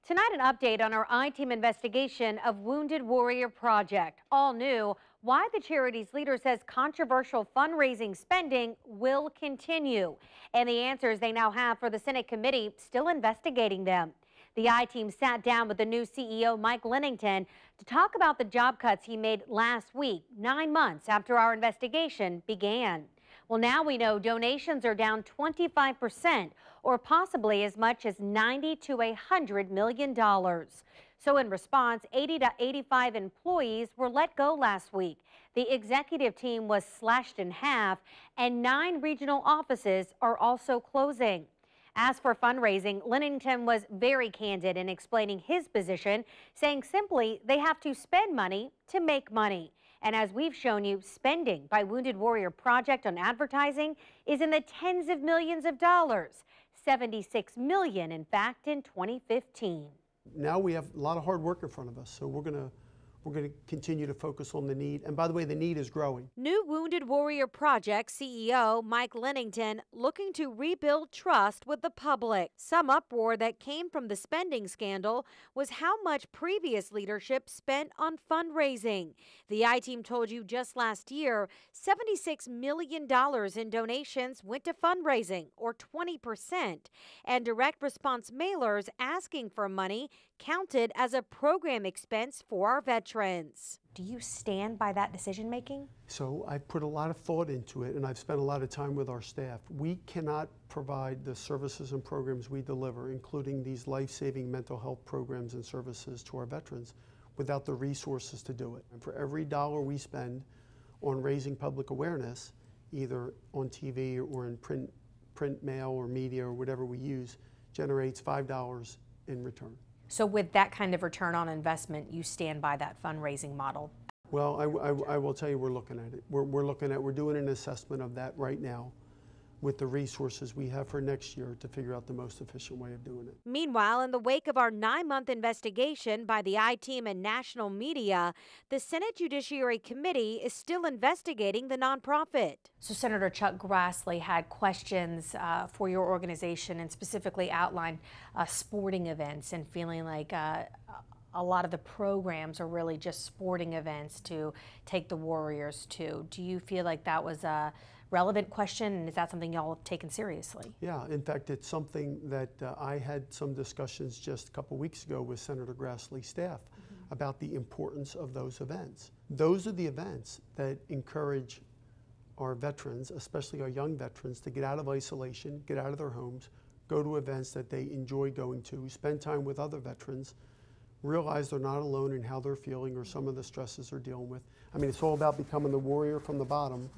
Tonight, an update on our I-Team investigation of Wounded Warrior Project. All new, why the charity's leader says controversial fundraising spending will continue. And the answers they now have for the Senate committee still investigating them. The I-Team sat down with the new CEO, Mike Lennington, to talk about the job cuts he made last week, 9 months after our investigation began. Well, now we know donations are down 25%, or possibly as much as $90 to $100 million. So in response, 80 to 85 employees were let go last week. The executive team was slashed in half, and 9 regional offices are also closing. As for fundraising, Lennington was very candid in explaining his position, saying simply they have to spend money to make money. And as we've shown you, spending by Wounded Warrior Project on advertising is in the tens of millions of dollars, $76 million, in fact, in 2015. Now we have a lot of hard work in front of us, so we're going to continue to focus on the need. And by the way, the need is growing. New Wounded Warrior Project CEO Mike Lennington looking to rebuild trust with the public. Some uproar that came from the spending scandal was how much previous leadership spent on fundraising. The I-Team told you just last year, $76 million in donations went to fundraising, or 20%, and direct response mailers asking for money counted as a program expense for our veterans. Do you stand by that decision making? So I put a lot of thought into it, and I've spent a lot of time with our staff. We cannot provide the services and programs we deliver, including these life-saving mental health programs and services to our veterans, without the resources to do it. And for every dollar we spend on raising public awareness, either on TV or in print mail or media or whatever we use, generates $5 in return. So with that kind of return on investment, you stand by that fundraising model? Well, I will tell you, we're looking at it. We're doing an assessment of that right now with the resources we have for next year to figure out the most efficient way of doing it. Meanwhile, in the wake of our 9-month investigation by the I-Team and national media, the Senate Judiciary Committee is still investigating the nonprofit. So Senator Chuck Grassley had questions for your organization and specifically outlined sporting events and feeling like a lot of the programs are really just sporting events to take the Warriors to. Do you feel like that was a relevant question, and is that something y'all have taken seriously? Yeah, in fact, it's something that I had some discussions just a couple weeks ago with Senator Grassley's staff about the importance of those events. Those are the events that encourage our veterans, especially our young veterans, to get out of isolation, get out of their homes, go to events that they enjoy going to, spend time with other veterans, realize they're not alone in how they're feeling or some of the stresses they're dealing with. I mean, it's all about becoming the warrior from the bottom.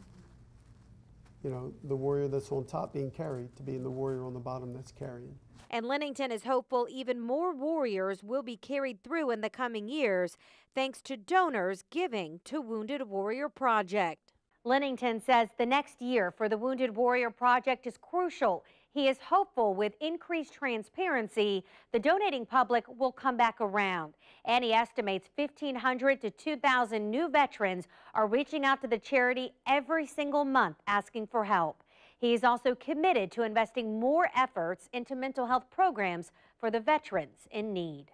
You know, the warrior that's on top being carried to being the warrior on the bottom that's carrying. And Lennington is hopeful even more warriors will be carried through in the coming years thanks to donors giving to Wounded Warrior Project. Lennington says the next year for the Wounded Warrior Project is crucial. He is hopeful with increased transparency, the donating public will come back around. And he estimates 1,500 to 2,000 new veterans are reaching out to the charity every single month asking for help. He is also committed to investing more efforts into mental health programs for the veterans in need.